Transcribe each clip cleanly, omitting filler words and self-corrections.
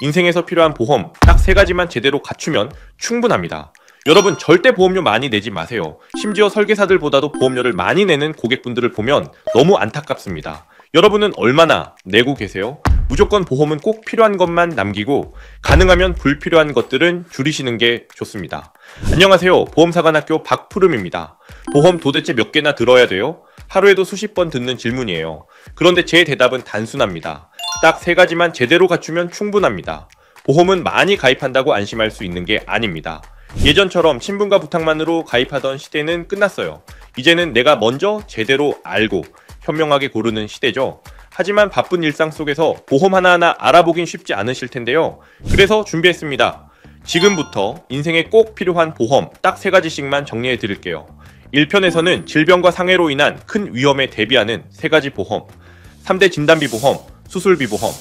인생에서 필요한 보험 딱 3가지만 제대로 갖추면 충분합니다. 여러분 절대 보험료 많이 내지 마세요. 심지어 설계사들보다도 보험료를 많이 내는 고객분들을 보면 너무 안타깝습니다. 여러분은 얼마나 내고 계세요? 무조건 보험은 꼭 필요한 것만 남기고 가능하면 불필요한 것들은 줄이시는 게 좋습니다. 안녕하세요. 보험사관학교 박푸름입니다. 보험 도대체 몇 개나 들어야 돼요? 하루에도 수십 번 듣는 질문이에요. 그런데 제 대답은 단순합니다. 딱 3가지만 제대로 갖추면 충분합니다. 보험은 많이 가입한다고 안심할 수 있는 게 아닙니다. 예전처럼 신분과 부탁만으로 가입하던 시대는 끝났어요. 이제는 내가 먼저 제대로 알고 현명하게 고르는 시대죠. 하지만 바쁜 일상 속에서 보험 하나하나 알아보긴 쉽지 않으실 텐데요. 그래서 준비했습니다. 지금부터 인생에 꼭 필요한 보험 딱 3가지씩만 정리해 드릴게요. 1편에서는 질병과 상해로 인한 큰 위험에 대비하는 3가지 보험, 3대 진단비 보험, 수술비 보험,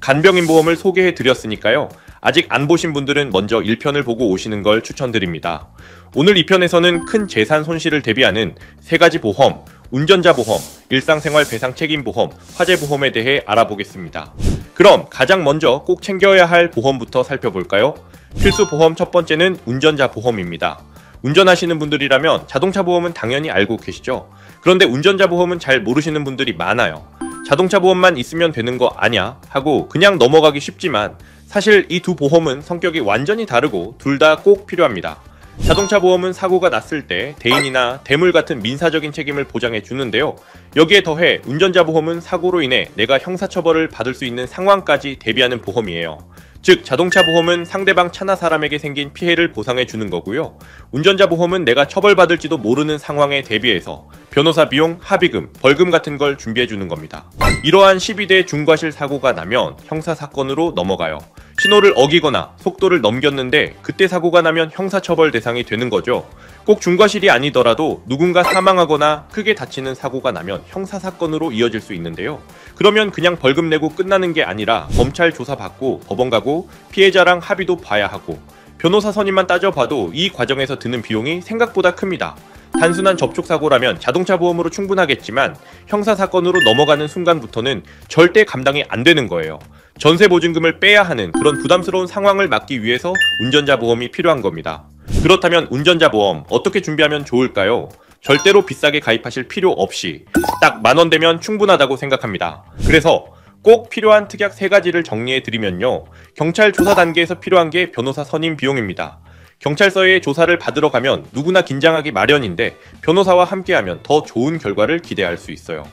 간병인 보험을 소개해 드렸으니까요. 아직 안 보신 분들은 먼저 1편을 보고 오시는 걸 추천드립니다. 오늘 2편에서는 큰 재산 손실을 대비하는 3가지 보험, 운전자 보험, 일상생활 배상 책임 보험, 화재 보험에 대해 알아보겠습니다. 그럼 가장 먼저 꼭 챙겨야 할 보험부터 살펴볼까요? 필수 보험 첫 번째는 운전자 보험입니다. 운전하시는 분들이라면 자동차 보험은 당연히 알고 계시죠? 그런데 운전자 보험은 잘 모르시는 분들이 많아요. 자동차 보험만 있으면 되는 거 아냐? 하고 그냥 넘어가기 쉽지만 사실 이 두 보험은 성격이 완전히 다르고 둘 다 꼭 필요합니다. 자동차 보험은 사고가 났을 때 대인이나 대물 같은 민사적인 책임을 보장해 주는데요. 여기에 더해 운전자 보험은 사고로 인해 내가 형사처벌을 받을 수 있는 상황까지 대비하는 보험이에요. 즉 자동차 보험은 상대방 차나 사람에게 생긴 피해를 보상해 주는 거고요. 운전자 보험은 내가 처벌받을지도 모르는 상황에 대비해서 변호사 비용, 합의금, 벌금 같은 걸 준비해 주는 겁니다. 이러한 12대 중과실 사고가 나면 형사사건으로 넘어가요. 신호를 어기거나 속도를 넘겼는데 그때 사고가 나면 형사처벌 대상이 되는 거죠. 꼭 중과실이 아니더라도 누군가 사망하거나 크게 다치는 사고가 나면 형사사건으로 이어질 수 있는데요. 그러면 그냥 벌금 내고 끝나는 게 아니라 검찰 조사받고 법원 가고 피해자랑 합의도 봐야 하고 변호사 선임만 따져봐도 이 과정에서 드는 비용이 생각보다 큽니다. 단순한 접촉사고라면 자동차 보험으로 충분하겠지만 형사사건으로 넘어가는 순간부터는 절대 감당이 안 되는 거예요. 전세보증금을 빼야 하는 그런 부담스러운 상황을 막기 위해서 운전자 보험이 필요한 겁니다. 그렇다면 운전자 보험 어떻게 준비하면 좋을까요? 절대로 비싸게 가입하실 필요 없이 딱 10,000원 되면 충분하다고 생각합니다. 그래서 꼭 필요한 특약 3가지를 정리해 드리면요. 경찰 조사 단계에서 필요한 게 변호사 선임 비용입니다. 경찰서에 조사를 받으러 가면 누구나 긴장하기 마련인데 변호사와 함께하면 더 좋은 결과를 기대할 수 있어요.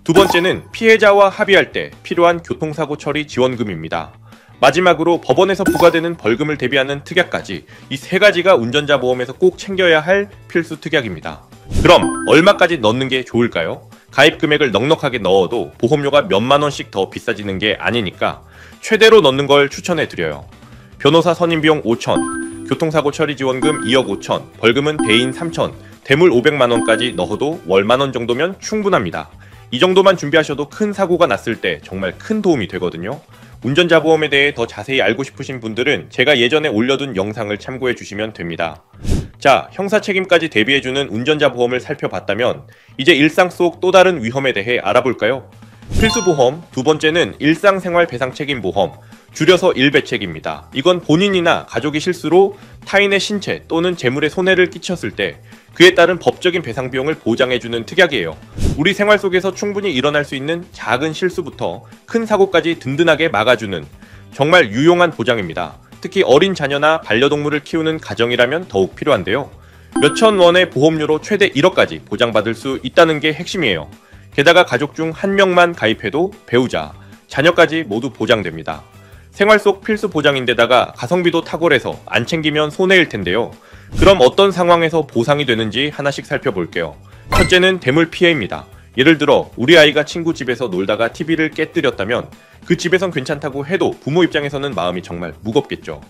두 번째는 피해자와 합의할 때 필요한 교통사고 처리 지원금입니다. 마지막으로 법원에서 부과되는 벌금을 대비하는 특약까지 이 3가지가 운전자 보험에서 꼭 챙겨야 할 필수 특약입니다. 그럼 얼마까지 넣는 게 좋을까요? 가입 금액을 넉넉하게 넣어도 보험료가 몇만 원씩 더 비싸지는 게 아니니까 최대로 넣는 걸 추천해 드려요. 변호사 선임 비용 5,000, 교통사고 처리 지원금 2억 5천, 벌금은 대인 3천, 대물 500만 원까지 넣어도 월 10,000원 정도면 충분합니다. 이 정도만 준비하셔도 큰 사고가 났을 때 정말 큰 도움이 되거든요. 운전자 보험에 대해 더 자세히 알고 싶으신 분들은 제가 예전에 올려둔 영상을 참고해 주시면 됩니다. 자, 형사 책임까지 대비해주는 운전자 보험을 살펴봤다면 이제 일상 속 또 다른 위험에 대해 알아볼까요? 필수 보험 두 번째는 일상생활 배상 책임 보험, 줄여서 일배책입니다. 이건 본인이나 가족이 실수로 타인의 신체 또는 재물에 손해를 끼쳤을 때 그에 따른 법적인 배상 비용을 보장해주는 특약이에요. 우리 생활 속에서 충분히 일어날 수 있는 작은 실수부터 큰 사고까지 든든하게 막아주는 정말 유용한 보장입니다. 특히 어린 자녀나 반려동물을 키우는 가정이라면 더욱 필요한데요. 몇천 원의 보험료로 최대 1억까지 보장받을 수 있다는 게 핵심이에요. 게다가 가족 중 1명만 가입해도 배우자, 자녀까지 모두 보장됩니다. 생활 속 필수 보장인데다가 가성비도 탁월해서 안 챙기면 손해일 텐데요. 그럼 어떤 상황에서 보상이 되는지 하나씩 살펴볼게요. 첫째는 대물 피해입니다. 예를 들어 우리 아이가 친구 집에서 놀다가 TV를 깨뜨렸다면 그 집에선 괜찮다고 해도 부모 입장에서는 마음이 정말 무겁겠죠.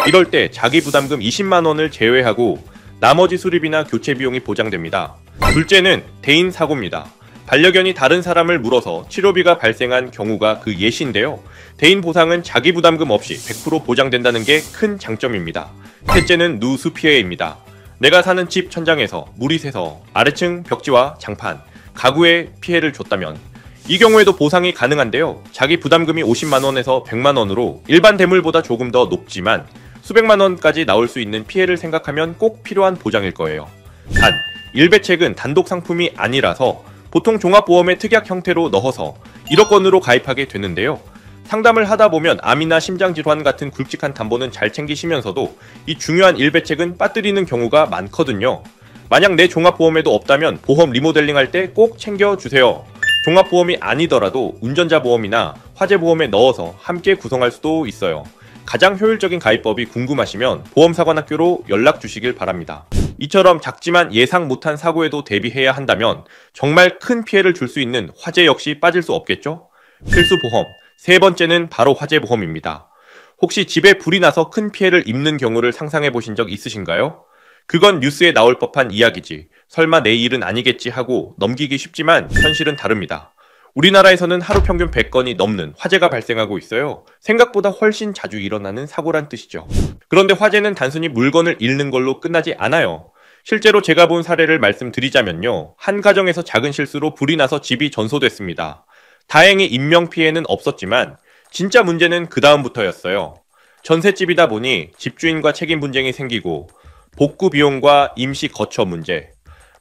이럴 때 자기 부담금 20만 원을 제외하고 나머지 수리비나 교체 비용이 보장됩니다. 둘째는 대인 사고입니다. 반려견이 다른 사람을 물어서 치료비가 발생한 경우가 그 예시인데요. 대인 보상은 자기 부담금 없이 100% 보장된다는 게 큰 장점입니다. 셋째는 누수 피해입니다. 내가 사는 집 천장에서 물이 새서 아래층 벽지와 장판, 가구에 피해를 줬다면 이 경우에도 보상이 가능한데요. 자기 부담금이 50만원에서 100만원으로 일반 대물보다 조금 더 높지만 수백만원까지 나올 수 있는 피해를 생각하면 꼭 필요한 보장일 거예요. 단, 일배책은 단독 상품이 아니라서 보통 종합보험의 특약 형태로 넣어서 1억 원으로 가입하게 되는데요. 상담을 하다 보면 암이나 심장질환 같은 굵직한 담보는 잘 챙기시면서도 이 중요한 일배책은 빠뜨리는 경우가 많거든요. 만약 내 종합보험에도 없다면 보험 리모델링 할 때 꼭 챙겨주세요. 종합보험이 아니더라도 운전자 보험이나 화재보험에 넣어서 함께 구성할 수도 있어요. 가장 효율적인 가입법이 궁금하시면 보험사관학교로 연락 주시길 바랍니다. 이처럼 작지만 예상 못한 사고에도 대비해야 한다면 정말 큰 피해를 줄 수 있는 화재 역시 빠질 수 없겠죠? 필수 보험, 세 번째는 바로 화재보험입니다. 혹시 집에 불이 나서 큰 피해를 입는 경우를 상상해 보신 적 있으신가요? 그건 뉴스에 나올 법한 이야기지, 설마 내 일은 아니겠지 하고 넘기기 쉽지만 현실은 다릅니다. 우리나라에서는 하루 평균 100건이 넘는 화재가 발생하고 있어요. 생각보다 훨씬 자주 일어나는 사고란 뜻이죠. 그런데 화재는 단순히 물건을 잃는 걸로 끝나지 않아요. 실제로 제가 본 사례를 말씀드리자면요. 한 가정에서 작은 실수로 불이 나서 집이 전소됐습니다. 다행히 인명피해는 없었지만 진짜 문제는 그 다음부터였어요. 전셋집이다 보니 집주인과 책임 분쟁이 생기고 복구 비용과 임시 거처 문제,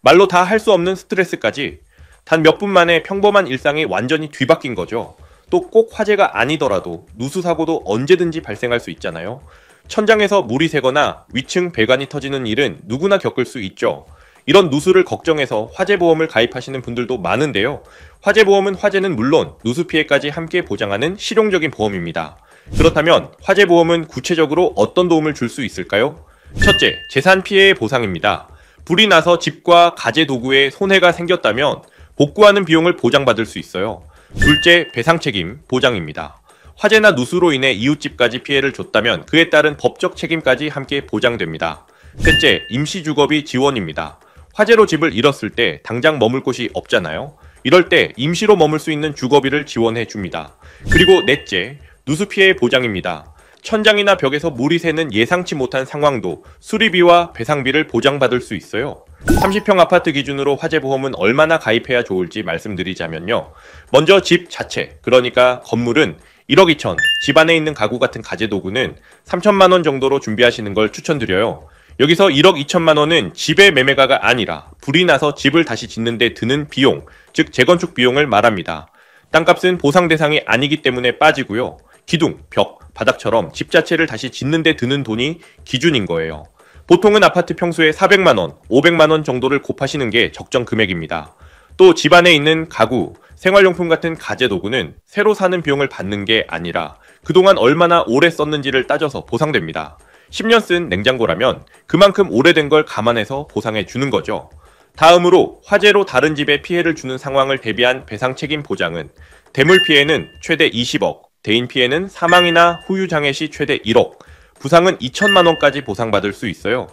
말로 다 할 수 없는 스트레스까지 단 몇 분 만에 평범한 일상이 완전히 뒤바뀐 거죠. 또 꼭 화재가 아니더라도 누수사고도 언제든지 발생할 수 있잖아요. 천장에서 물이 새거나 위층 배관이 터지는 일은 누구나 겪을 수 있죠. 이런 누수를 걱정해서 화재보험을 가입하시는 분들도 많은데요. 화재보험은 화재는 물론 누수 피해까지 함께 보장하는 실용적인 보험입니다. 그렇다면 화재보험은 구체적으로 어떤 도움을 줄 수 있을까요? 첫째, 재산 피해의 보상입니다. 불이 나서 집과 가재 도구에 손해가 생겼다면 복구하는 비용을 보장받을 수 있어요. 둘째, 배상 책임 보장입니다. 화재나 누수로 인해 이웃집까지 피해를 줬다면 그에 따른 법적 책임까지 함께 보장됩니다. 셋째, 임시주거비 지원입니다. 화재로 집을 잃었을 때 당장 머물 곳이 없잖아요. 이럴 때 임시로 머물 수 있는 주거비를 지원해 줍니다. 그리고 넷째, 누수 피해 보장입니다. 천장이나 벽에서 물이 새는 예상치 못한 상황도 수리비와 배상비를 보장받을 수 있어요. 30평 아파트 기준으로 화재보험은 얼마나 가입해야 좋을지 말씀드리자면요. 먼저 집 자체, 그러니까 건물은 1억 2천, 집 안에 있는 가구 같은 가재도구는 3천만 원 정도로 준비하시는 걸 추천드려요. 여기서 1억 2천만 원은 집의 매매가가 아니라 불이 나서 집을 다시 짓는 데 드는 비용, 즉 재건축 비용을 말합니다. 땅값은 보상 대상이 아니기 때문에 빠지고요. 기둥, 벽, 바닥처럼 집 자체를 다시 짓는 데 드는 돈이 기준인 거예요. 보통은 아파트 평수에 400만원, 500만원 정도를 곱하시는 게 적정 금액입니다. 또 집 안에 있는 가구, 생활용품 같은 가재도구는 새로 사는 비용을 받는 게 아니라 그동안 얼마나 오래 썼는지를 따져서 보상됩니다. 10년 쓴 냉장고라면 그만큼 오래된 걸 감안해서 보상해 주는 거죠. 다음으로 화재로 다른 집에 피해를 주는 상황을 대비한 배상 책임 보장은 대물 피해는 최대 20억, 대인 피해는 사망이나 후유장애 시 최대 1억, 부상은 2천만 원까지 보상받을 수 있어요.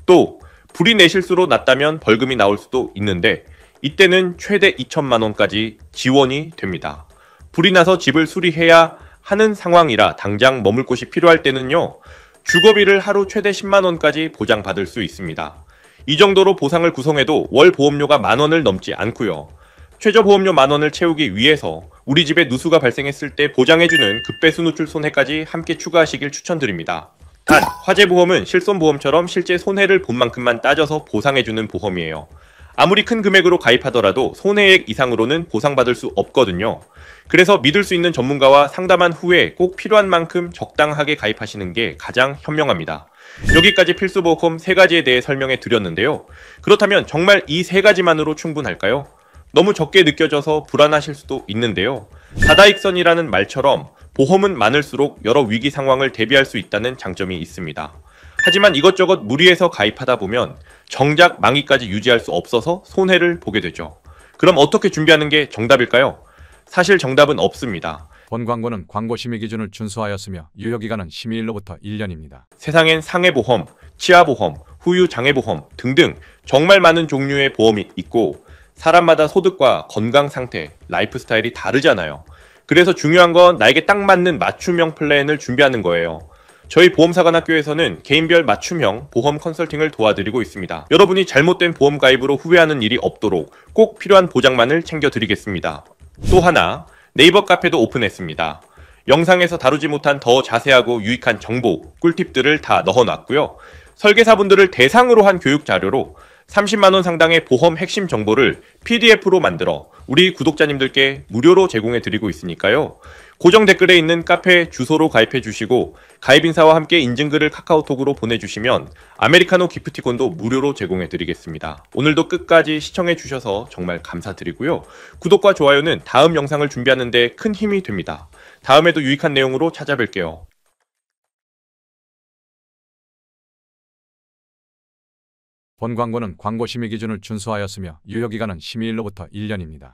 또 불이 내 실수로 났다면 벌금이 나올 수도 있는데 이때는 최대 2천만 원까지 지원이 됩니다. 불이 나서 집을 수리해야 하는 상황이라 당장 머물 곳이 필요할 때는요. 주거비를 하루 최대 10만 원까지 보장받을 수 있습니다. 이 정도로 보상을 구성해도 월 보험료가 10,000원을 넘지 않고요. 최저 보험료 10,000원을 채우기 위해서 우리 집에 누수가 발생했을 때 보장해주는 급배수 누출 손해까지 함께 추가하시길 추천드립니다. 단, 화재보험은 실손보험처럼 실제 손해를 본 만큼만 따져서 보상해주는 보험이에요. 아무리 큰 금액으로 가입하더라도 손해액 이상으로는 보상받을 수 없거든요. 그래서 믿을 수 있는 전문가와 상담한 후에 꼭 필요한 만큼 적당하게 가입하시는 게 가장 현명합니다. 여기까지 필수보험 3가지에 대해 설명해 드렸는데요. 그렇다면 정말 이 3가지만으로 충분할까요? 너무 적게 느껴져서 불안하실 수도 있는데요. 다다익선이라는 말처럼 보험은 많을수록 여러 위기 상황을 대비할 수 있다는 장점이 있습니다. 하지만 이것저것 무리해서 가입하다 보면 정작 만기까지 유지할 수 없어서 손해를 보게 되죠. 그럼 어떻게 준비하는 게 정답일까요? 사실 정답은 없습니다. 본 광고는 광고 심의 기준을 준수하였으며 유효기간은 심의일로부터 1년입니다. 세상엔 상해보험, 치아보험, 후유장애보험 등등 정말 많은 종류의 보험이 있고 사람마다 소득과 건강 상태, 라이프 스타일이 다르잖아요. 그래서 중요한 건 나에게 딱 맞는 맞춤형 플랜을 준비하는 거예요. 저희 보험사관학교에서는 개인별 맞춤형 보험 컨설팅을 도와드리고 있습니다. 여러분이 잘못된 보험 가입으로 후회하는 일이 없도록 꼭 필요한 보장만을 챙겨드리겠습니다. 또 하나, 네이버 카페도 오픈했습니다. 영상에서 다루지 못한 더 자세하고 유익한 정보, 꿀팁들을 다 넣어놨고요. 설계사분들을 대상으로 한 교육 자료로 30만 원 상당의 보험 핵심 정보를 PDF로 만들어 우리 구독자님들께 무료로 제공해 드리고 있으니까요. 고정 댓글에 있는 카페 주소로 가입해 주시고 가입 인사와 함께 인증글을 카카오톡으로 보내주시면 아메리카노 기프티콘도 무료로 제공해 드리겠습니다. 오늘도 끝까지 시청해 주셔서 정말 감사드리고요. 구독과 좋아요는 다음 영상을 준비하는 데 큰 힘이 됩니다. 다음에도 유익한 내용으로 찾아뵐게요. 본 광고는 광고 심의 기준을 준수하였으며 유효기간은 심의일로부터 1년입니다.